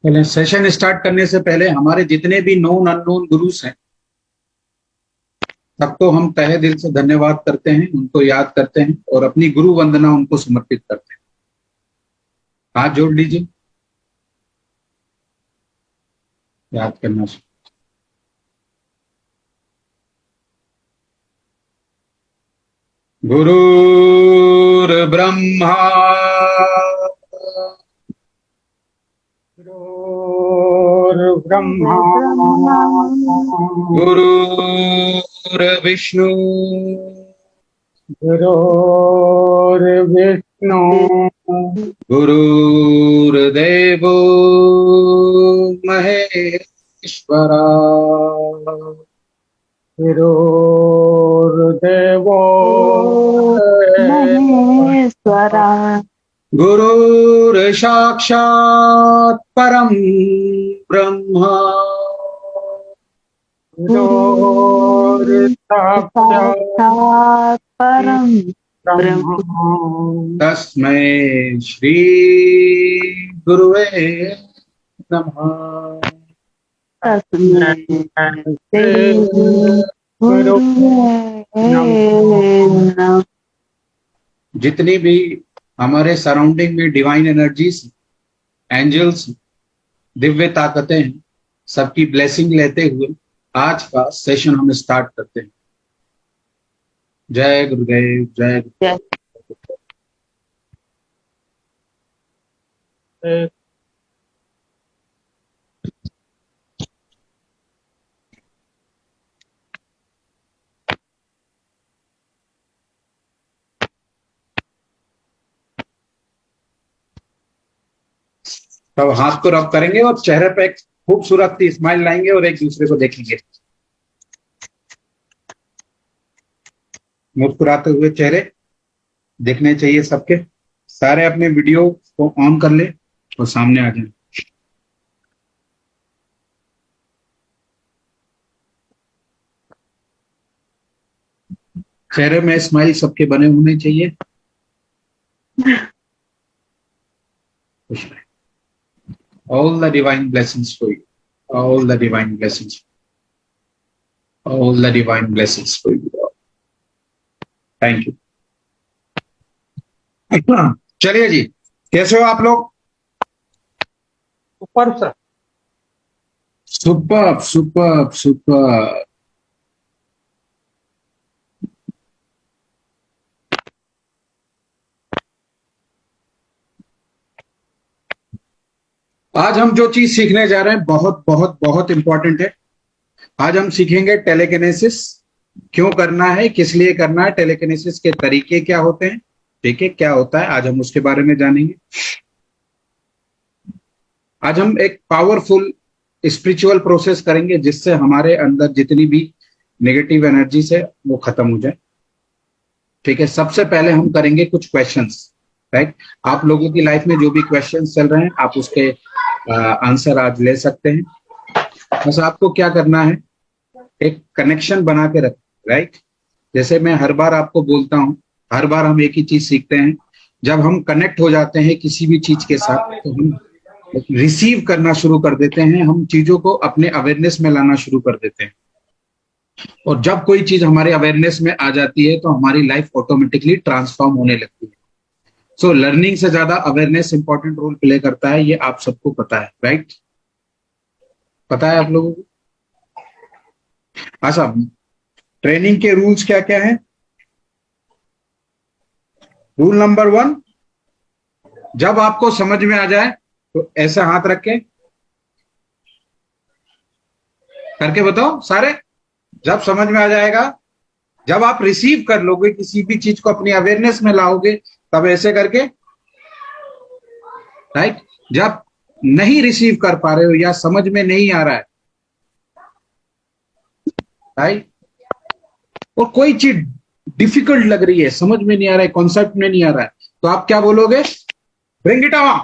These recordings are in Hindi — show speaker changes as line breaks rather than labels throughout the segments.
पहले सेशन स्टार्ट करने से पहले हमारे जितने भी नोन अननोन गुरुस हैं सबको हम तहे दिल से धन्यवाद करते हैं, उनको याद करते हैं और अपनी गुरु वंदना उनको समर्पित करते हैं। हाथ जोड़ लीजिए, याद करना। गुरुर्ब्रह्मा
गुरुर्ब्रह्मा
गुरुर्विष्णु
गुरुर्विष्णु
गुरुर्देवो महेश्वरा
गुरुर्देवो
महेश्वरा
गुरुर्साक्षात् परम ब्रह्मा
गुरुर्साक्षात्
परम ब्रह्म
तस्मै श्री गुरुवे नमः।
तस्मै श्री गुरुवे नमः।
जितनी भी हमारे सराउंडिंग में डिवाइन एनर्जीज, एंजल्स, दिव्य ताकतें हैं, सबकी ब्लेसिंग लेते हुए आज का सेशन हम स्टार्ट करते हैं। जय गुरुदेव, जय गुरुदेव। तब हाथ को रब करेंगे और चेहरे पे एक खूबसूरत सी स्माइल लाएंगे और एक दूसरे को देखेंगे। मुस्कुराते हुए चेहरे दिखने चाहिए सबके। सारे अपने वीडियो को ऑन कर ले और सामने आ जाए। चेहरे में स्माइल सबके बने होने चाहिए। खुश रहे। All the divine blessings for you. All the divine blessings. All the divine blessings for you. Thank you. चलिए जी, कैसे हो आप लोग?
Super sir.
Super super super. आज हम जो चीज सीखने जा रहे हैं बहुत बहुत बहुत इंपॉर्टेंट है। आज हम सीखेंगे टेलीकिनेसिस क्यों करना है, किस लिए करना है, टेलीकिनेसिस के तरीके क्या होते हैं, ठीक है, क्या होता है, आज हम उसके बारे में जानेंगे। आज हम एक पावरफुल स्पिरिचुअल प्रोसेस करेंगे जिससे हमारे अंदर जितनी भी नेगेटिव एनर्जीज है वो खत्म हो जाए। ठीक है, सबसे पहले हम करेंगे कुछ क्वेश्चंस, राइट। आप लोगों की लाइफ में जो भी क्वेश्चंस चल रहे हैं आप उसके आंसर आज ले सकते हैं। बस आपको क्या करना है, एक कनेक्शन बना के रख, राइट। जैसे मैं हर बार आपको बोलता हूँ, हर बार हम एक ही चीज सीखते हैं। जब हम कनेक्ट हो जाते हैं किसी भी चीज के साथ तो हम रिसीव करना शुरू कर देते हैं, हम चीजों को अपने अवेयरनेस में लाना शुरू कर देते हैं। और जब कोई चीज हमारे अवेयरनेस में आ जाती है तो हमारी लाइफ ऑटोमेटिकली ट्रांसफॉर्म होने लगती है। सो लर्निंग से ज्यादा अवेयरनेस इंपॉर्टेंट रोल प्ले करता है, ये आप सबको पता है, राइट। पता है आप लोगों को? अच्छा, ट्रेनिंग के रूल्स क्या क्या हैं? रूल नंबर 1, जब आपको समझ में आ जाए तो ऐसा हाथ रख के करके बताओ सारे। जब समझ में आ जाएगा, जब आप रिसीव कर लोगे किसी भी चीज को अपनी अवेयरनेस में लाओगे तब ऐसे करके, राइट। जब नहीं रिसीव कर पा रहे हो या समझ में नहीं आ रहा है, राइट, और कोई चीज डिफिकल्ट लग रही है, समझ में नहीं आ रहा है, कॉन्सेप्ट में नहीं आ रहा है, तो आप क्या बोलोगे? Bring it on,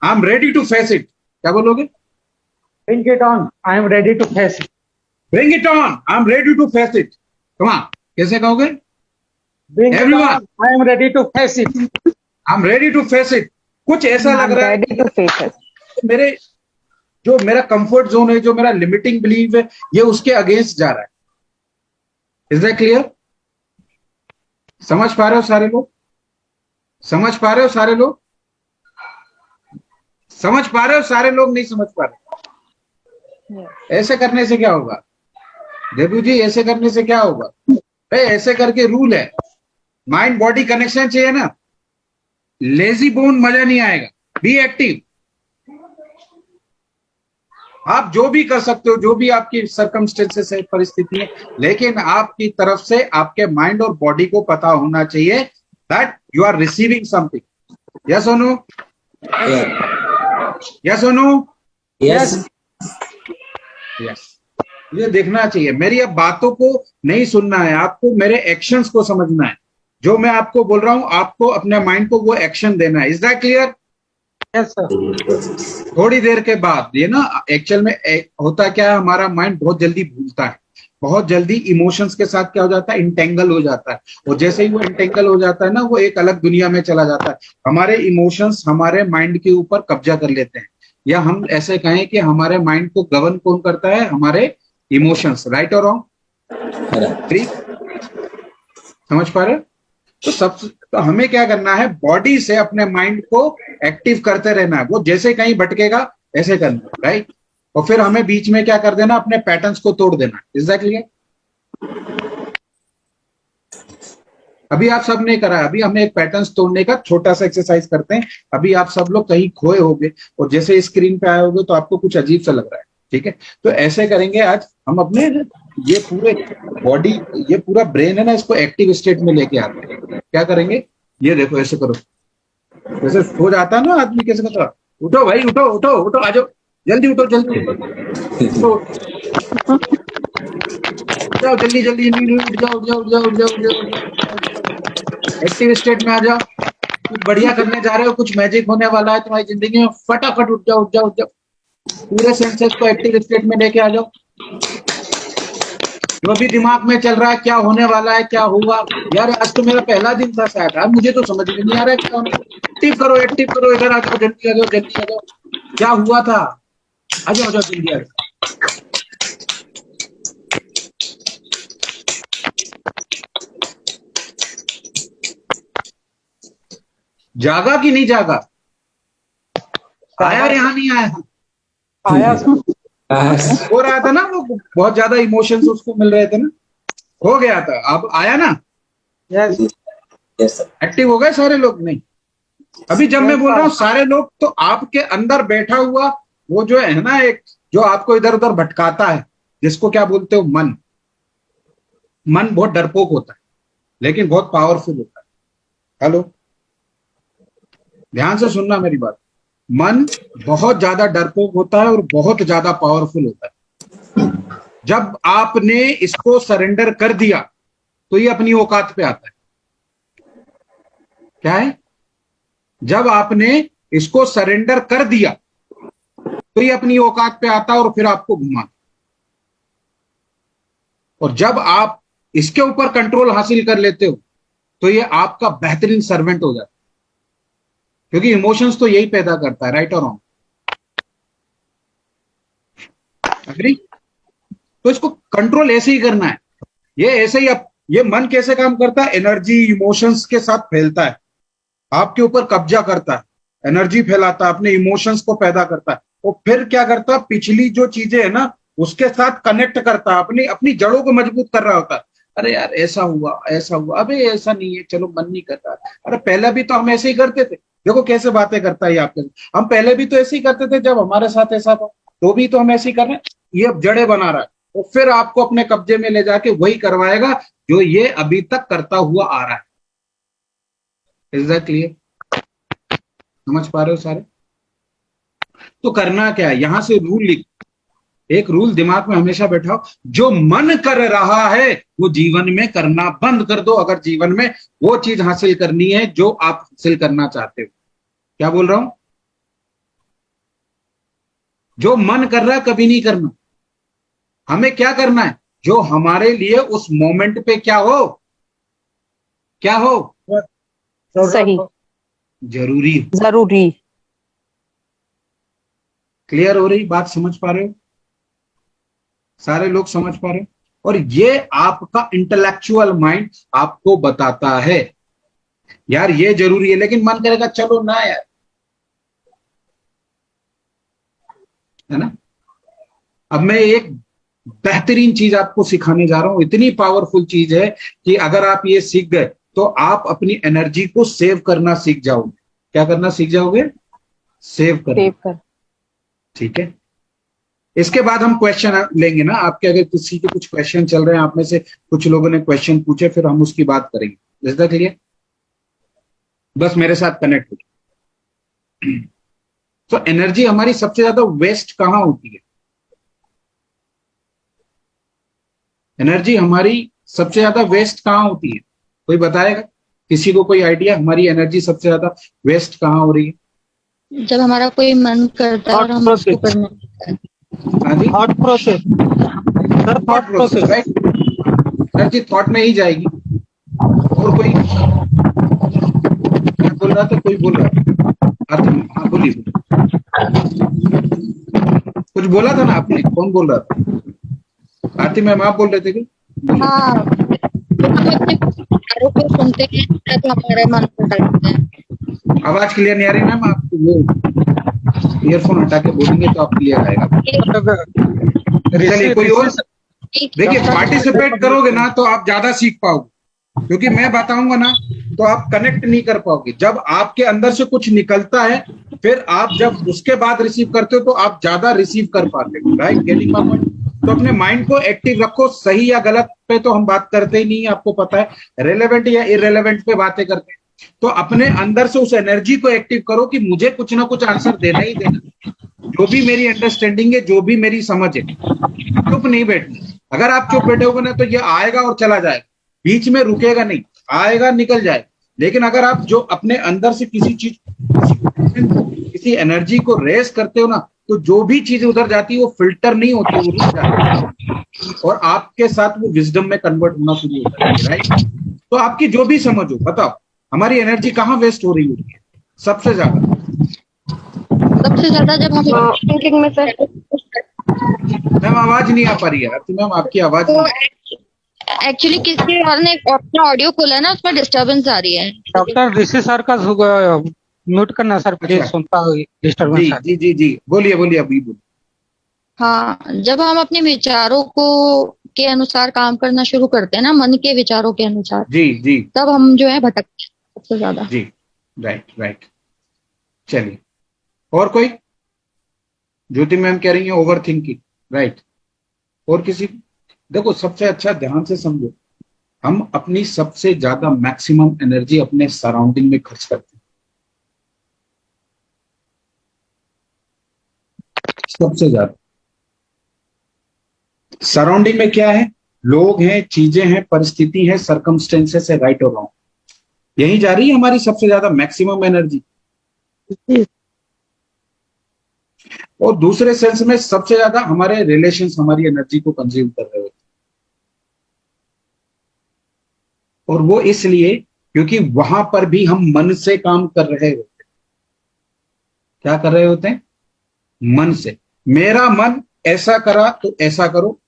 I am ready to face it. क्या बोलोगे?
Bring it on, I am ready to face it.
Bring it on, I am ready to face it. Come on, कैसे कहोगे?
Bring it
Everyone.
On, I am ready to face it.
I am ready to face it. कुछ ऐसा लग रहा है
ready to face it.
मेरे जो मेरा कंफर्ट जोन है, जो मेरा लिमिटिंग बिलीव है, ये उसके अगेंस्ट जा रहा है। Is that clear? समझ पा रहे हो सारे लोग? समझ पा रहे हो सारे लोग? समझ पा रहे हो सारे लोग? नहीं समझ पा रहे? ऐसे करने से क्या होगा देबू जी? ऐसे करने से क्या होगा? ऐसे करके रूल है, माइंड बॉडी कनेक्शन चाहिए ना, लेजी बोन मजा नहीं आएगा। Be active. आप जो भी कर सकते हो, जो भी आपकी सर्कमस्टेंसेस है, परिस्थिति है, लेकिन आपकी तरफ से आपके माइंड और बॉडी को पता होना चाहिए that you are receiving something. Yes और नो? यस और नो?
Yes
yes. ये देखना चाहिए। मेरी अब बातों को नहीं सुनना है, आपको मेरे एक्शंस को समझना है। जो मैं आपको बोल रहा हूं, आपको अपने माइंड को वो एक्शन देना है। Is that clear?
Yes, sir.
थोड़ी देर के बाद ये ना, एक्चुअल में होता क्या है, हमारा माइंड बहुत जल्दी भूलता है, बहुत जल्दी इमोशंस के साथ क्या हो जाता है, इंटेंगल हो जाता है। और जैसे ही वो इंटेंगल हो जाता है ना, वो एक अलग दुनिया में चला जाता है। हमारे इमोशंस हमारे माइंड के ऊपर कब्जा कर लेते हैं, या हम ऐसे कहें कि हमारे माइंड को गवर्न कौन करता है? हमारे इमोशंस। राइट और रॉन्ग? ठीक? समझ पा रहे हो? तो हमें क्या करना है, बॉडी से अपने माइंड को एक्टिव करते रहना है। वो जैसे कहीं भटकेगा ऐसे करना है, राइट? और फिर हमें बीच में क्या कर देना, अपने पैटर्न्स को तोड़ देना। Is that clear? अभी आप सब ने करा है, अभी हमें एक पैटर्न्स तोड़ने का छोटा सा एक्सरसाइज करते हैं। अभी आप सब लोग कहीं खोए होगे और जैसे स्क्रीन पे आए होगे तो आपको कुछ अजीब सा लग रहा है, ठीक है? तो ऐसे करेंगे आज हम अपने ये पूरे बॉडी, ये पूरा ब्रेन है ना, इसको एक्टिव स्टेट में लेके आते हैं। क्या करेंगे? ये देखो, ऐसे करो, जैसे सो जाता है ना आदमी, कैसे करता है? उठो भाई, उठो उठो उठो, आ जाओ, जल्दी उठो, जल्दी उठो, जाओ जल्दी जल्दी, उठ जाओ उठ जाओ उठ जाओ उठ जाओ उठ जाओ, एक्टिव स्टेट में आ जाओ। कुछ बढ़िया करने जा रहे हो, कुछ मैजिक होने वाला है तुम्हारी जिंदगी में, फटाफट उठ जाओ उठ जाओ उठ जाओ, पूरे सेंसेस को एक्टिव स्टेट में लेके आ जाओ। जो भी दिमाग में चल रहा है, क्या होने वाला है, क्या हुआ, यार आज तो मेरा पहला दिन था शायद, यार मुझे तो समझ में नहीं आ रहा है क्या होने। एक्टिव करो, इधर आ जाओ, जल्दी आ जाओ, जल्दी आ जाओ, क्या हुआ था, आ जाओ, आ जाओ जल्दी आ जाओ। जागा कि नहीं जागा? आया यहाँ नहीं आया?
आया sir.
हो रहा था ना, वो बहुत ज्यादा इमोशंस उसको मिल रहे थे ना, हो गया था, अब आया ना?
Yes.
यस सर
एक्टिव हो गए सारे लोग? नहीं। अभी जब मैं बोल रहा हूँ सारे लोग, तो आपके अंदर बैठा हुआ वो जो है ना, एक जो आपको इधर उधर भटकाता है, जिसको क्या बोलते हो, मन। मन बहुत डरपोक होता है, लेकिन बहुत पावरफुल होता है। हेलो, ध्यान से सुनना मेरी बात। मन बहुत ज्यादा डरपोक होता है और बहुत ज्यादा पावरफुल होता है। जब आपने इसको सरेंडर कर दिया तो ये अपनी औकात पे आता है। क्या है? जब आपने इसको सरेंडर कर दिया तो ये अपनी औकात पे आता है और फिर आपको घुमाता। और जब आप इसके ऊपर कंट्रोल हासिल कर लेते हो तो ये आपका बेहतरीन सर्वेंट हो जाता है, क्योंकि इमोशंस तो यही पैदा करता है। राइट और रॉन्ग? अग्री? तो इसको कंट्रोल ऐसे ही करना है। ये ऐसे ही, अब ये मन कैसे काम करता है, एनर्जी इमोशंस के साथ फैलता है, आपके ऊपर कब्जा करता है, एनर्जी फैलाता है, अपने इमोशंस को पैदा करता है, और फिर क्या करता है, पिछली जो चीजें है ना उसके साथ कनेक्ट करता है, अपनी अपनी जड़ों को मजबूत कर रहा होता है। अरे यार ऐसा हुआ ऐसा हुआ, अबे ऐसा नहीं है, चलो मन नहीं करता। अरे पहले भी तो हम ऐसे ही करते थे, देखो कैसे बातें करता है ये आपके साथ। हम पहले भी तो ऐसे ही करते थे, जब हमारे साथ ऐसा था तो भी तो हम ऐसे ही कर रहे हैं। ये अब जड़े बना रहा है, और फिर आपको अपने कब्जे में ले जाके वही करवाएगा जो ये अभी तक करता हुआ आ रहा है। Is that clear? समझ पा रहे हो सारे? तो करना क्या है, यहां से रूल लिख, एक रूल दिमाग में हमेशा बैठाओ, जो मन कर रहा है वो जीवन में करना बंद कर दो, अगर जीवन में वो चीज हासिल करनी है जो आप हासिल करना चाहते हो। क्या बोल रहा हूं? जो मन कर रहा है कभी नहीं करना। हमें क्या करना है, जो हमारे लिए उस मोमेंट पे क्या हो, क्या हो,
सही,
जरूरी हो।
जरूरी।
क्लियर हो रही बात? समझ पा रहे हो? सारे लोग समझ पा रहे हो? और ये आपका इंटेलेक्चुअल माइंड आपको बताता है यार ये जरूरी है, लेकिन मन करेगा चलो ना यार, है ना। अब मैं एक बेहतरीन चीज आपको सिखाने जा रहा हूं, इतनी पावरफुल चीज है कि अगर आप ये सीख गए तो आप अपनी एनर्जी को सेव करना सीख जाओगे। क्या करना सीख जाओगे? सेव करना।
सेव कर।
ठीक है, इसके बाद हम क्वेश्चन लेंगे ना आपके, अगर किसी के कुछ क्वेश्चन चल रहे हैं, आप में से कुछ लोगों ने क्वेश्चन पूछे, फिर हम उसकी बात करेंगे। Is that clear? बस मेरे साथ कनेक्ट हो। तो एनर्जी हमारी सबसे ज्यादा वेस्ट कहां होती है? एनर्जी हमारी सबसे ज्यादा वेस्ट कहां होती है? कोई बताएगा? किसी को कोई आइडिया हमारी एनर्जी सबसे ज्यादा वेस्ट कहां हो रही है?
जब हमारा कोई मन करता है और हम
Thought
उसको
process.
करने लगते हैं।
हाँ जी,
thought process sir,
thought
thought
process,
process.
Right. Energy thought में ही जाएगी। और कोई क्या बोल रहा था? कोई बोल रहा था? हाँ बोलिए, कुछ बोला था ना आपने, कौन बोल रहा था? आरती मैम आप बोल रहे थे क्या?
हाँ, जब हम अपने विचारों को सुनते हैं तब हमारे मन को करते हैं।
आवाज क्लियर नहीं आ रही मैम, आप वो ईयरफोन हटा के बोलेंगे तो आप क्लियर आएगा। चलिए कोई और। देखिए पार्टिसिपेट करोगे ना तो आप ज्यादा सीख पाओगे, क्योंकि मैं बताऊंगा ना तो आप कनेक्ट नहीं कर पाओगे। जब आपके अंदर से कुछ निकलता है, फिर आप जब उसके बाद रिसीव करते हो तो आप ज्यादा रिसीव कर पाते हो। Right, getting my point? तो अपने माइंड को एक्टिव रखो। सही या गलत पे तो हम बात करते ही नहीं, आपको पता है। रेलेवेंट या इररेलेवेंट पे बातें करते हैं। तो अपने अंदर से उस एनर्जी को एक्टिव करो कि मुझे कुछ ना कुछ आंसर देना ही देना, जो भी मेरी अंडरस्टैंडिंग है, जो भी मेरी समझ है। चुप नहीं बैठना। अगर आप चुप बैठोगे ना तो ये आएगा और चला जाएगा, बीच में रुकेगा नहीं, आएगा निकल जाएगा। लेकिन अगर आप जो अपने अंदर से किसी चीज, किसी एनर्जी को रेस करते हो ना, तो जो भी चीज उधर जाती है वो फिल्टर नहीं होती, वो रुक जाती है और आपके साथ वो विजडम में कन्वर्ट होना शुरू होता है। राइट? तो आपकी जो भी समझ हो, बताओ हमारी एनर्जी कहाँ वेस्ट हो रही होती है सबसे ज्यादा?
सबसे ज्यादा जब हम
थिंकिंग में सर।
मैम आवाज नहीं आ पा रही है आरती मैम, आपकी आवाज
तो
नहीं।
एक्चुअली किसी और ने अपना ऑडियो खोला है ना, उसमें डिस्टर्बेंस आ रही है।
डॉक्टर ऋषि सर का म्यूट करना सर, प्लीज।
अच्छा।
सुनता डिस्टर्बेंस
जी
है।
जी जी जी, बोलिए बोलिए, अभी बोलिए।
हाँ, जब हम अपने विचारों को के अनुसार काम करना शुरू करते हैं ना, मन के विचारों के अनुसार,
जी जी
तब हम जो है भटकते हैं सबसे ज्यादा।
जी, राइट राइट। चलिए और कोई? ज्योति मैम कह रही है ओवर थिंकिंग। राइट, और किसी? देखो सबसे अच्छा ध्यान से समझो, हम अपनी सबसे ज्यादा मैक्सिमम एनर्जी अपने सराउंडिंग में खर्च करते हैं। सबसे ज्यादा सराउंडिंग में क्या है? लोग हैं, चीजें हैं, परिस्थिति है, सर्कमस्टेंसेस है। राइट और रॉन्ग, यही जा रही है हमारी सबसे ज्यादा मैक्सिमम एनर्जी। और दूसरे सेंस में सबसे ज्यादा हमारे रिलेशंस हमारी एनर्जी को कंज्यूम कर रहे होते हैं। और वो इसलिए क्योंकि वहां पर भी हम मन से काम कर रहे होते हैं। क्या कर रहे होते हैं? मन से। मेरा मन ऐसा करा तो ऐसा करो,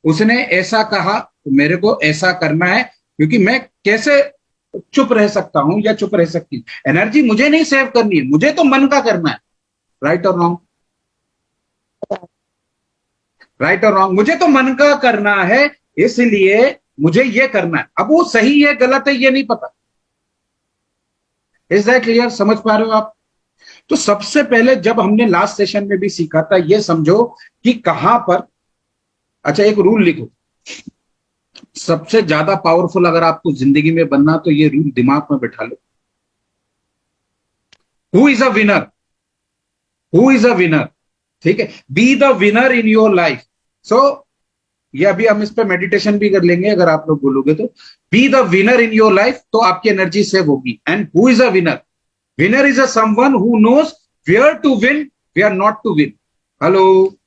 उसने ऐसा कहा तो मेरे को ऐसा करना है, क्योंकि मैं कैसे चुप रह सकता हूं या चुप रह सकती हूं? एनर्जी मुझे नहीं सेव करनी है, मुझे तो मन का करना है। राइट और रॉन्ग? राइट और रॉन्ग? मुझे तो मन का करना है, इसलिए मुझे ये करना है। अब वो सही है गलत है ये नहीं पता। Is that clear? समझ पा रहे हो आप? तो सबसे पहले जब हमने लास्ट सेशन में भी सीखा था, ये समझो कि कहां पर, अच्छा एक रूल लिखो, सबसे ज्यादा पावरफुल अगर आपको जिंदगी में बनना तो ये रूल दिमाग में बैठा लो। Who is a winner? Who is a winner? ठीक है, be the winner in your life. So ये अभी हम इस पे मेडिटेशन भी कर लेंगे अगर आप लोग बोलोगे तो। Be the winner in your life, तो आपकी एनर्जी सेव होगी। And who is a winner? Winner is a someone who knows where to win, where not to win. Hello,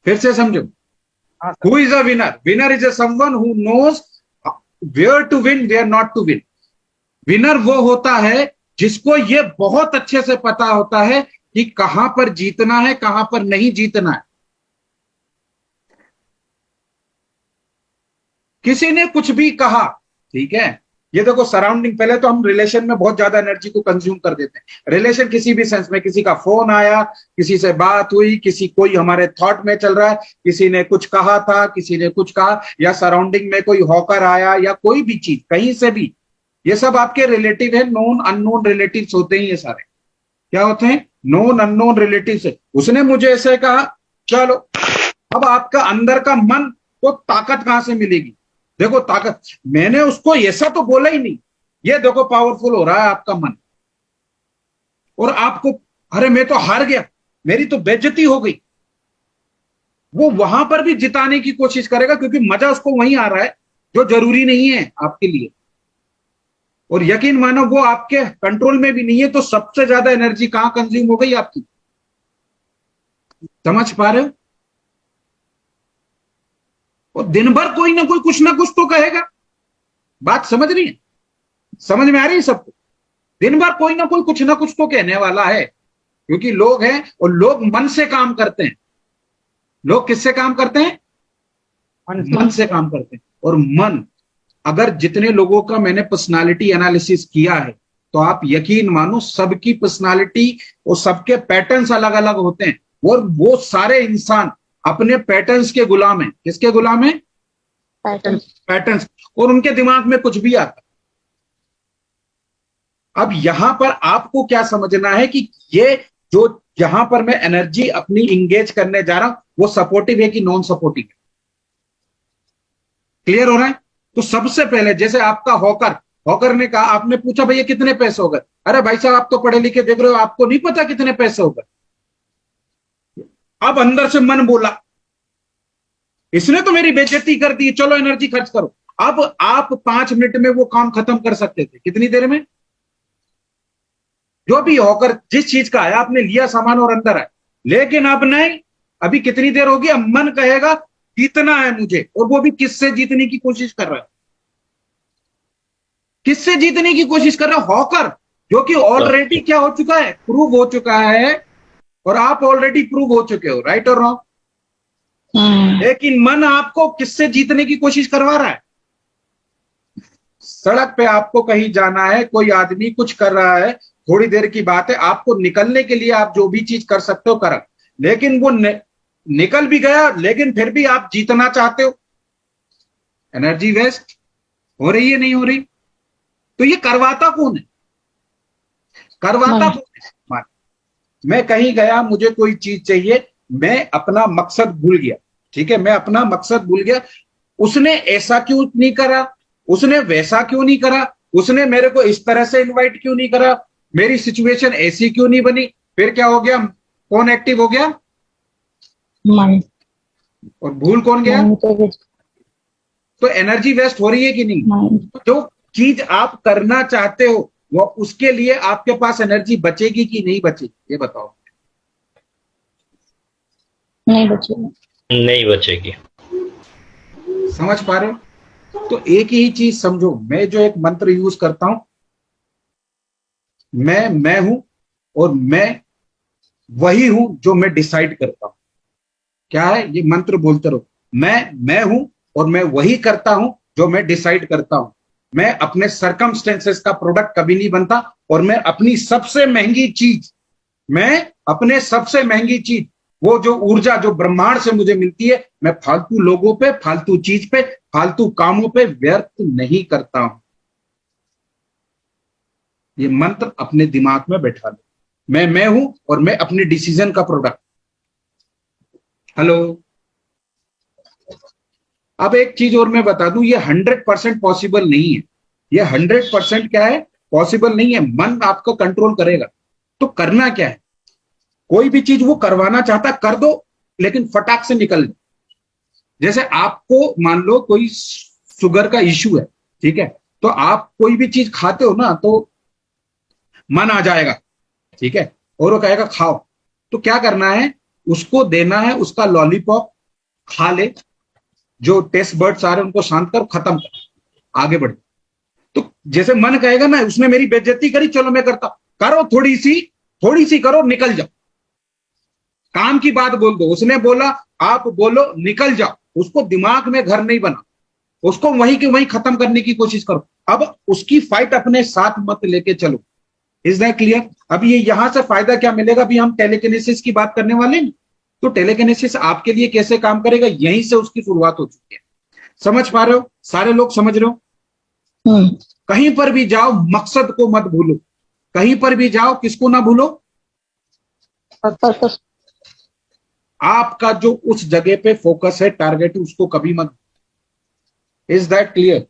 फिर से समझो। Who is a winner? Winner is a someone who knows where to win, where not to win. Winner वो होता है जिसको ये बहुत अच्छे से पता होता है कि कहां पर जीतना है, कहां पर नहीं जीतना है। किसी ने कुछ भी कहा, ठीक है, ये देखो सराउंडिंग, पहले तो हम रिलेशन में बहुत ज्यादा एनर्जी को कंज्यूम कर देते हैं। रिलेशन किसी भी सेंस में, किसी का फोन आया, किसी से बात हुई, किसी कोई हमारे थॉट में चल रहा है, किसी ने कुछ कहा था, किसी ने कुछ कहा, या सराउंडिंग में कोई हॉकर आया, या कोई भी चीज कहीं से भी, ये सब आपके रिलेटिव है। नोन अननोन रिलेटिव्स होते हैं ये सारे। क्या होते हैं? नोन अननोन रिलेटिव्स है। उसने मुझे ऐसे कहा, चलो अब आपका अंदर का मन को ताकत कहां से मिलेगी? देखो ताकत, मैंने उसको ऐसा तो बोला ही नहीं। ये देखो पावरफुल हो रहा है आपका मन, और आपको, अरे मैं तो हार गया, मेरी तो बेइज्जती हो गई। वो वहां पर भी जिताने की कोशिश करेगा, क्योंकि मजा उसको वहीं आ रहा है जो जरूरी नहीं है आपके लिए। और यकीन मानो वो आपके कंट्रोल में भी नहीं है, तो सबसे ज्यादा एनर्जी कहां कंज्यूम हो गई आपकी? समझ पा रहे हो? और दिन भर कोई ना कोई कुछ ना कुछ तो कहेगा। बात समझ रही है? समझ में आ रही है सबको? दिन भर कोई ना कोई कुछ ना कुछ तो कहने वाला है, क्योंकि लोग हैं और लोग मन से काम करते हैं। लोग किससे काम करते हैं? मन से काम करते हैं। और मन, अगर जितने लोगों का मैंने पर्सनालिटी एनालिसिस किया है, तो आप यकीन मानो सबकी पर्सनालिटी और सबके पैटर्न्स अलग अलग होते हैं, और वो सारे इंसान अपने पैटर्न्स के गुलाम हैं। किसके गुलाम हैं? पैटर्न्स। और उनके दिमाग में कुछ भी आता। अब यहां पर आपको क्या समझना है कि ये जो यहां पर मैं एनर्जी अपनी इंगेज करने जा रहा हूं, वो सपोर्टिव है कि नॉन सपोर्टिव है? क्लियर हो रहा है? तो सबसे पहले, जैसे आपका हॉकर ने कहा, आपने पूछा भैया कितने पैसे हो गए? अरे भाई साहब आप तो पढ़े लिखे देख रहे हो, आपको नहीं पता कितने पैसे हो गए। अब अंदर से मन बोला, इसने तो मेरी बेइज्जती कर दी, चलो एनर्जी खर्च करो। अब आप 5 मिनट में वो काम खत्म कर सकते थे, कितनी देर में? जो भी हॉकर जिस चीज का आया, आपने लिया सामान और अंदर आए। लेकिन अब नहीं, अभी कितनी देर होगी? अब मन कहेगा जीतना है मुझे, और वो भी किससे जीतने की कोशिश कर रहा है? किससे जीतने की कोशिश कर रहा है? हॉकर, जो कि ऑलरेडी क्या हो चुका है? प्रूव हो चुका है। और आप ऑलरेडी प्रूव हो चुके हो, राइट और रॉन्ग? लेकिन मन आपको किससे जीतने की कोशिश करवा रहा है? सड़क पे आपको कहीं जाना है, कोई आदमी कुछ कर रहा है, थोड़ी देर की बात है, आपको निकलने के लिए आप जो भी चीज कर सकते हो करो, लेकिन वो निकल भी गया, लेकिन फिर भी आप जीतना चाहते हो। एनर्जी वेस्ट हो रही है, नहीं हो रही? तो ये करवाता कौन है? करवाता कौन है? मैं कहीं गया, मुझे कोई चीज चाहिए, मैं अपना मकसद भूल गया, ठीक है, मैं अपना मकसद भूल गया। उसने ऐसा क्यों नहीं करा? उसने वैसा क्यों नहीं करा? उसने मेरे को इस तरह से इनवाइट क्यों नहीं करा? मेरी सिचुएशन ऐसी क्यों नहीं बनी? फिर क्या हो गया? कौन एक्टिव हो गया?
मन।
और भूल कौन गया? तो एनर्जी वेस्ट हो रही है कि नहीं? जो चीज आप करना चाहते हो, वो उसके लिए आपके पास एनर्जी बचेगी कि नहीं बचेगी? ये बताओ।
नहीं बचेगी।
नहीं बचेगी।
समझ पा रहे हो? तो एक ही चीज समझो, मैं जो एक मंत्र यूज करता हूं, मैं हूं, और मैं वही हूं जो मैं डिसाइड करता हूं। क्या है ये मंत्र? बोलते रहो, मैं हूं और मैं वही करता हूं जो मैं डिसाइड करता हूं। मैं अपने सरकमस्टेंसेस का प्रोडक्ट कभी नहीं बनता, और मैं अपनी सबसे महंगी चीज, वो जो ऊर्जा जो ब्रह्मांड से मुझे मिलती है, मैं फालतू लोगों पे, फालतू चीज पे, फालतू कामों पे व्यर्थ नहीं करता हूं। ये मंत्र अपने दिमाग में बैठा लो। मैं हूं और मैं अपने डिसीजन का प्रोडक्ट। हेलो, अब एक चीज और मैं बता दूं, ये 100% पॉसिबल नहीं है। ये 100% क्या है? पॉसिबल नहीं है। मन आपको कंट्रोल करेगा। तो करना क्या है? कोई भी चीज वो करवाना चाहता कर दो, लेकिन फटाक से निकल दो। जैसे आपको मान लो कोई शुगर का इश्यू है, ठीक है, तो आप कोई भी चीज खाते हो ना, तो मन आ जाएगा, ठीक है, और वो कहेगा खाओ। तो क्या करना है? उसको देना है उसका लॉलीपॉप, खा ले, जो टेस्ट बर्ड्स आ रहे हैं उनको शांत कर, खत्म कर, आगे बढ़। तो जैसे मन कहेगा ना उसने मेरी बेइज्जती करी, चलो मैं करता, करो थोड़ी सी करो, निकल जाओ, काम की बात बोल दो। उसने बोला आप बोलो निकल जाओ, उसको दिमाग में घर नहीं बना, उसको वहीं के वहीं खत्म करने की कोशिश करो। अब उसकी फाइट अपने साथ मत लेके चलो। Is that clear? अब ये यहां से फायदा क्या मिलेगा? अभी हम टेलीकिनेसिस की बात करने वाले हैं, तो टेलीकिनेसिस आपके लिए कैसे काम करेगा, यहीं से उसकी शुरुआत हो चुकी है। समझ पा रहे हो? सारे लोग समझ रहे हो? कहीं पर भी जाओ मकसद को मत भूलो, कहीं पर भी जाओ किसको ना भूलो,
पर्पस।
आपका जो उस जगह पे फोकस है, टारगेट है, उसको कभी मत। Is that clear?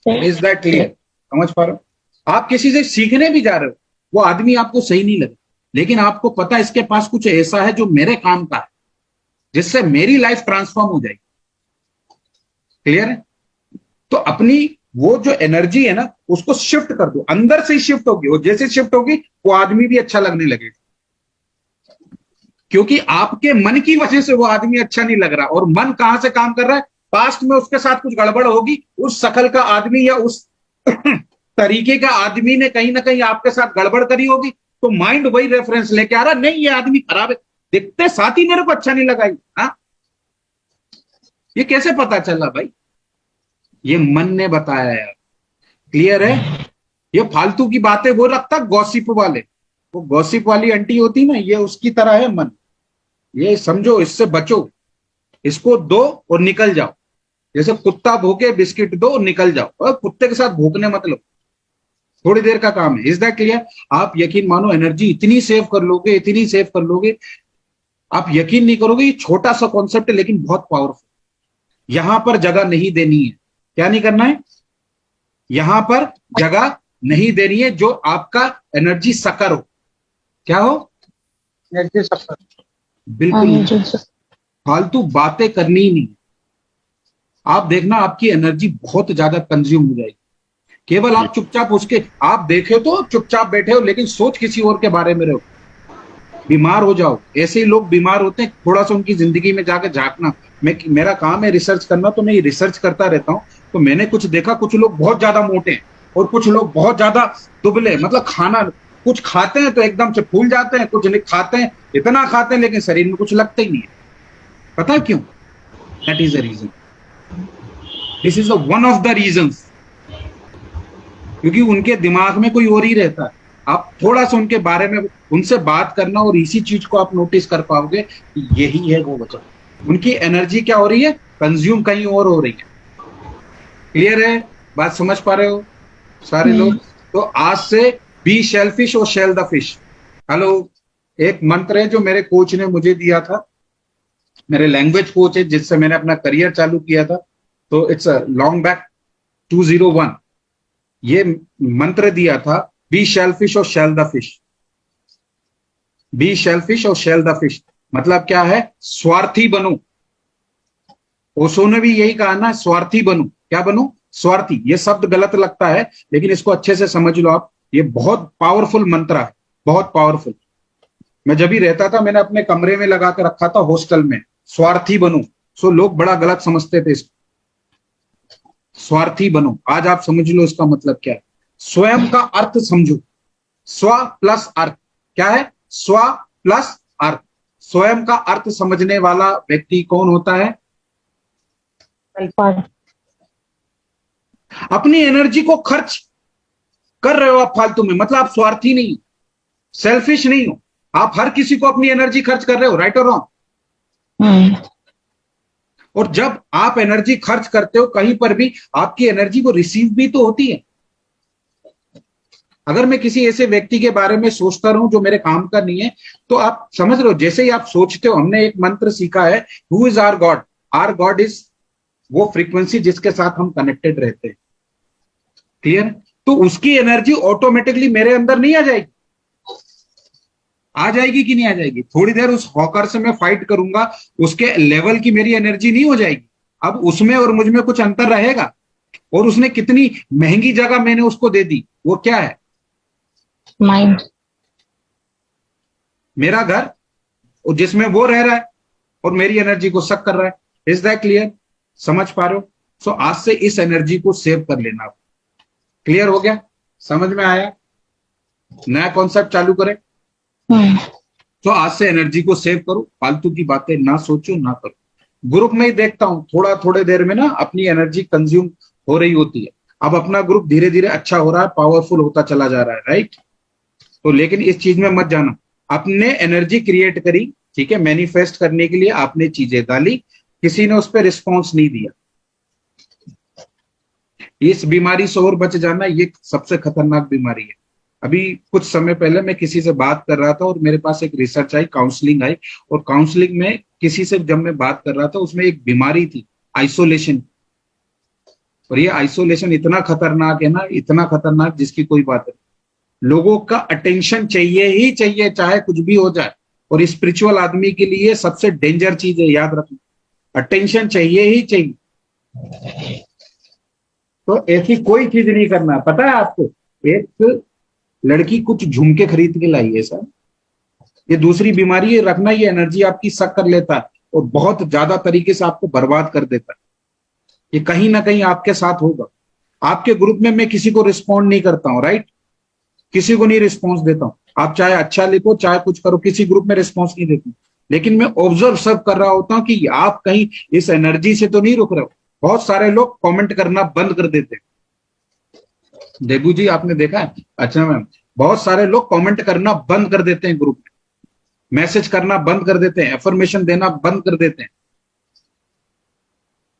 Is that clear? समझ पा रहे हो? आप किसी से सीखने भी जा रहे हो, वो आदमी आपको सही नहीं लगे, लेकिन आपको पता है इसके पास कुछ ऐसा है जो मेरे काम का है, जिससे मेरी लाइफ ट्रांसफॉर्म हो जाएगी। क्लियर है? तो अपनी वो जो एनर्जी है ना, उसको शिफ्ट कर दो, अंदर से ही शिफ्ट होगी, और जैसे शिफ्ट होगी वो आदमी भी अच्छा लगने लगेगा, क्योंकि आपके मन की वजह से वो आदमी अच्छा नहीं लग रहा। और मन कहां से काम कर रहा है? पास्ट में उसके साथ कुछ गड़बड़ होगी, उस शकल का आदमी या उस तरीके का आदमी ने कहीं ना कहीं आपके साथ गड़बड़ करी होगी, तो माइंड वही रेफरेंस लेके आ रहा, नहीं ये आदमी खराब है, दिखते साथ ही मेरे को अच्छा नहीं लगा। हाँ, ये कैसे पता चला भाई? ये मन ने बताया यार। क्लियर है? ये फालतू की बातें वो रखता गॉसिप वाले, वो गॉसिप वाली आंटी होती ना, ये उसकी तरह है मन। ये समझो, इससे बचो, इसको दो और निकल जाओ। जैसे कुत्ता भूखे बिस्किट दो और निकल जाओ, और कुत्ते के साथ भूखने मत लो, थोड़ी देर का काम है। Is that clear? आप यकीन मानो एनर्जी इतनी सेव कर लोगे, इतनी सेव कर लोगे, आप यकीन नहीं करोगे। ये छोटा सा कॉन्सेप्ट है लेकिन बहुत पावरफुल। यहां पर जगह नहीं देनी है। क्या नहीं करना है? यहां पर जगह नहीं देनी है, जो आपका एनर्जी सकर हो। क्या हो?
एनर्जी सफर।
बिल्कुल नहीं। फालतू बातें करनी ही नहीं। आप देखना आपकी एनर्जी बहुत ज्यादा कंज्यूम हो जाएगी। केवल आप चुपचाप उसके, आप देखे तो चुपचाप बैठे हो लेकिन सोच किसी और के बारे में रहो, बीमार हो जाओ। ऐसे ही लोग बीमार होते हैं, थोड़ा सा उनकी जिंदगी में जाकर झांकना। मेरा काम है रिसर्च करना, तो मैं रिसर्च करता रहता हूँ। तो मैंने कुछ देखा, कुछ लोग बहुत ज्यादा मोटे हैं और कुछ लोग बहुत ज्यादा दुबले, मतलब खाना कुछ खाते हैं तो एकदम से फूल जाते हैं, कुछ नहीं खाते हैं, इतना खाते हैं लेकिन शरीर में कुछ लगता ही नहीं है। पता है क्यों? That is the reason, this is one of the reasons, क्योंकि उनके दिमाग में कोई और ही रहता है। आप थोड़ा सा उनके बारे में उनसे बात करना, और इसी चीज को आप नोटिस कर पाओगे कि यही है वो वजह। उनकी एनर्जी क्या हो रही है? कंज्यूम कहीं और हो रही है। क्लियर है? बात समझ पा रहे हो सारे लोग? तो आज से बी शेलफिश और शेल द फिश। हेलो, एक मंत्र है जो मेरे कोच ने मुझे दिया था, मेरे लैंग्वेज कोच है जिससे मैंने अपना करियर चालू किया था। तो इट्स लॉन्ग बैक 201, ये मंत्र दिया था, बी शेलफिश और sell the fish. Be selfish और शेल द फिश मतलब क्या है? स्वार्थी बनो। ओशो ने भी यही कहा ना, स्वार्थी बनो। क्या बनो? स्वार्थी। ये शब्द गलत लगता है लेकिन इसको अच्छे से समझ लो आप, ये बहुत पावरफुल मंत्र है, बहुत पावरफुल। मैं जब भी रहता था, मैंने अपने कमरे में लगा कर रखा था हॉस्टल में, स्वार्थी बनो। सो लोग बड़ा गलत समझते थे इसको। स्वार्थी बनो, आज आप समझ लो इसका मतलब क्या है। स्वयं का अर्थ समझो। स्व प्लस अर्थ क्या है? स्व प्लस अर्थ। स्वयं का अर्थ समझने वाला व्यक्ति कौन होता है? अपनी एनर्जी को खर्च कर रहे हो आप फालतू में, मतलब आप स्वार्थी नहीं हो, सेल्फिश नहीं हो। आप हर किसी को अपनी एनर्जी खर्च कर रहे हो, राइट और रॉन्ग? और जब आप एनर्जी खर्च करते हो कहीं पर भी, आपकी एनर्जी को रिसीव भी तो होती है। अगर मैं किसी ऐसे व्यक्ति के बारे में सोचता रहूं जो मेरे काम का नहीं है, तो आप समझ रहे हो, जैसे ही आप सोचते हो, हमने एक मंत्र सीखा है, who is our God? Our God is वो फ्रीक्वेंसी जिसके साथ हम कनेक्टेड रहते हैं। क्लियर? तो उसकी एनर्जी ऑटोमेटिकली मेरे अंदर नहीं आ जाएगी? आ जाएगी कि नहीं आ जाएगी? थोड़ी देर उस हॉकर से मैं फाइट करूंगा, उसके लेवल की मेरी एनर्जी नहीं हो जाएगी? अब उसमें और मुझ में कुछ अंतर रहेगा। और उसने कितनी महंगी जगह मैंने उसको दे दी, वो क्या है?
माइंड।
मेरा घर, और जिसमें वो रह रहा है और मेरी एनर्जी को सक कर रहा है। Is that clear? समझ पा रहे हो? सो आज से इस एनर्जी को सेव कर लेना। क्लियर हो गया? समझ में आया? नया कॉन्सेप्ट चालू करें? तो आज से एनर्जी को सेव करो, फालतू की बातें ना सोचो ना करो। ग्रुप में ही देखता हूं थोड़े देर में ना अपनी एनर्जी कंज्यूम हो रही होती है। अब अपना ग्रुप धीरे धीरे अच्छा हो रहा है, पावरफुल होता चला जा रहा है, राइट? तो लेकिन इस चीज में मत जाना। आपने एनर्जी क्रिएट करी, ठीक है, मैनिफेस्ट करने के लिए आपने चीजें डाली, किसी ने उस पर रिस्पॉन्स नहीं दिया। इस बीमारी से और बच जाना, ये सबसे खतरनाक बीमारी है। अभी कुछ समय पहले मैं किसी से बात कर रहा था और मेरे पास एक रिसर्च आई, काउंसलिंग आई, और काउंसलिंग में किसी से जब मैं बात कर रहा था उसमें एक बीमारी थी आइसोलेशन। और ये आइसोलेशन इतना खतरनाक है ना, इतना खतरनाक जिसकी कोई बात नहीं। लोगों का अटेंशन चाहिए ही चाहिए, चाहे कुछ भी हो जाए। और स्पिरिचुअल आदमी के लिए सबसे डेंजर चीज है, याद रखना, अटेंशन चाहिए ही चाहिए। तो ऐसी कोई चीज नहीं करना। पता है आपको, एक लड़की कुछ झुमके खरीद के लाई है सर, ये दूसरी बीमारी है रखना, ये एनर्जी आपकी सक कर लेता है और बहुत ज्यादा तरीके से आपको बर्बाद कर देता है। ये कहीं ना कहीं आपके साथ होगा। आपके ग्रुप में मैं किसी को रिस्पॉन्ड नहीं करता हूं, राइट? किसी को नहीं रिस्पॉन्स देता हूं। आप चाहे अच्छा लिखो चाहे कुछ करो, किसी ग्रुप में रिस्पॉन्स नहीं देता हूं। लेकिन मैं ऑब्जर्व सब कर रहा होता हूं कि आप कहीं इस एनर्जी से तो नहीं रुक रहे हो। बहुत सारे लोग कमेंट करना बंद कर देते हैं। देबू जी आपने देखा है? अच्छा मैम, बहुत सारे लोग कमेंट करना बंद कर देते हैं, ग्रुप में मैसेज करना बंद कर देते हैं, एफर्मेशन देना बंद कर देते हैं।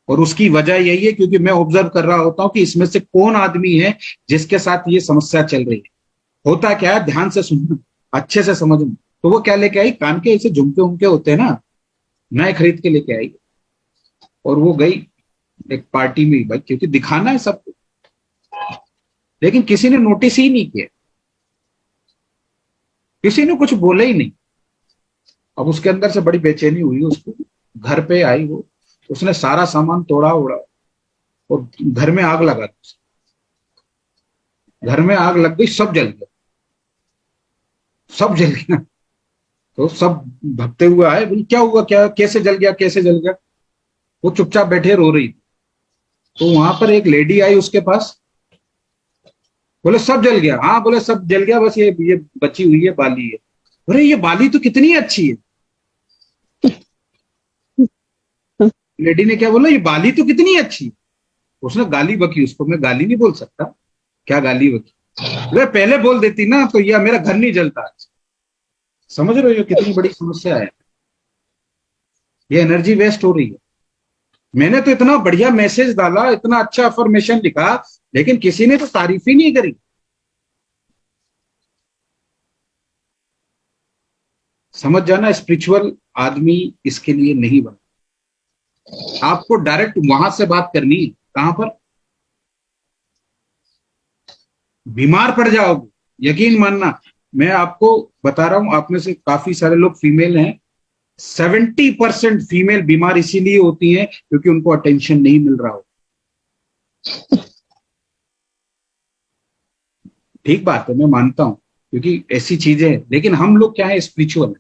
और उसकी वजह यही है क्योंकि मैं ऑब्जर्व कर रहा होता हूं कि इसमें से कौन आदमी है जिसके साथ ये समस्या चल रही है। होता क्या है, ध्यान से सुनना, अच्छे से समझना। तो वो क्या लेके आई, कान के ऐसे झुमके उमके होते हैं ना, नए खरीद के लेके आई। और वो गई एक पार्टी में भाई, क्योंकि दिखाना है सबको। लेकिन किसी ने नोटिस ही नहीं किया, किसी ने कुछ बोला ही नहीं। अब उसके अंदर से बड़ी बेचैनी हुई उसको। घर पे आई वो, उसने सारा सामान तोड़ा उड़ा और घर में आग लगा दी। घर में आग लग गई, सब जल गया, सब जल गया। तो सब भगते हुए आए, बोले क्या हुआ, क्या कैसे जल गया, कैसे जल गया? वो चुपचाप बैठे रो रही। तो वहां पर एक लेडी आई उसके पास, बोले सब जल गया? हाँ, बोले सब जल गया, बस ये बची हुई है बाली है। अरे ये बाली तो कितनी अच्छी है। लेडी ने क्या बोला, ये बाली तो कितनी अच्छी है। उसने गाली बकी उसको। मैं गाली नहीं बोल सकता, क्या गाली बकी? वे पहले बोल देती ना तो यह मेरा घर नहीं जलता आज। समझ रहे हो कितनी बड़ी समस्या है? ये एनर्जी वेस्ट हो रही है। मैंने तो इतना बढ़िया मैसेज डाला, इतना अच्छा अफर्मेशन लिखा, लेकिन किसी ने तो तारीफ ही नहीं करी। समझ जाना, स्पिरिचुअल आदमी इसके लिए नहीं बना। आपको डायरेक्ट वहां से बात करनी है। कहां पर? बीमार पड़ जाओगे, यकीन मानना। मैं आपको बता रहा हूं, आप में से काफी सारे लोग फीमेल हैं। 70% फीमेल बीमार इसीलिए होती हैं क्योंकि उनको अटेंशन नहीं मिल रहा हो। ठीक बात है, मैं मानता हूं, क्योंकि ऐसी चीजें हैं। लेकिन हम लोग क्या है, स्पिरिचुअल है,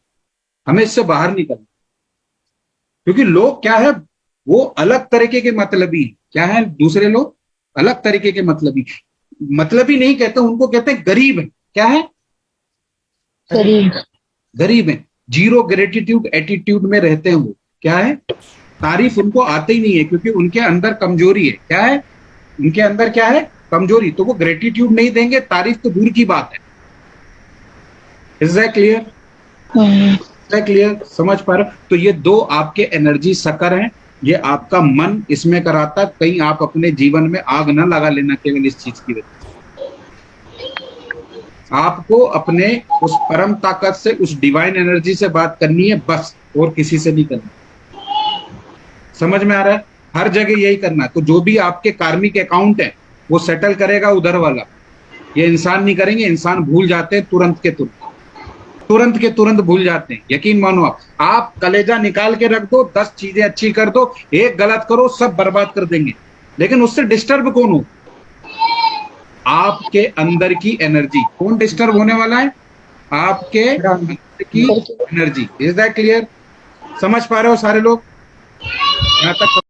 हमें इससे बाहर निकलना। क्योंकि लोग क्या है, वो अलग तरीके के मतलबी क्या है, दूसरे लोग अलग तरीके के मतलबी नहीं कहते, उनको कहते हैं गरीब है। क्या है? गरीब है, जीरो ग्रेटिट्यूड एटीट्यूड में रहते हैं वो। क्या है? तारीफ उनको आते ही नहीं है क्योंकि उनके अंदर कमजोरी है। क्या है? उनके अंदर क्या है? कमजोरी। तो वो ग्रेटिट्यूड नहीं देंगे, तारीफ तो दूर की बात है। Is that clear? क्लियर? समझ पा रहे हो? तो ये दो आपके एनर्जी सकर हैं। ये आपका मन इसमें कराता, कहीं आप अपने जीवन में आग ना लगा लेना केवल इस चीज की वजह से। आपको अपने उस परम ताकत से, उस डिवाइन एनर्जी से बात करनी है बस, और किसी से नहीं करना। समझ में आ रहा है? हर जगह यही करना है। तो जो भी आपके कार्मिक अकाउंट है वो सेटल करेगा उधर वाला। ये इंसान नहीं करेंगे, इंसान भूल जाते हैं तुरंत के तुरंत भूल जाते हैं। यकीन मानो, आप कलेजा निकाल के रख दो, 10 चीजें अच्छी कर दो, एक गलत करो, सब बर्बाद कर देंगे। लेकिन उससे डिस्टर्ब कौन हो? आपके अंदर की एनर्जी। कौन डिस्टर्ब होने वाला है? आपके अंदर की एनर्जी। Is that clear? समझ पा रहे हो सारे लोग? यहां तक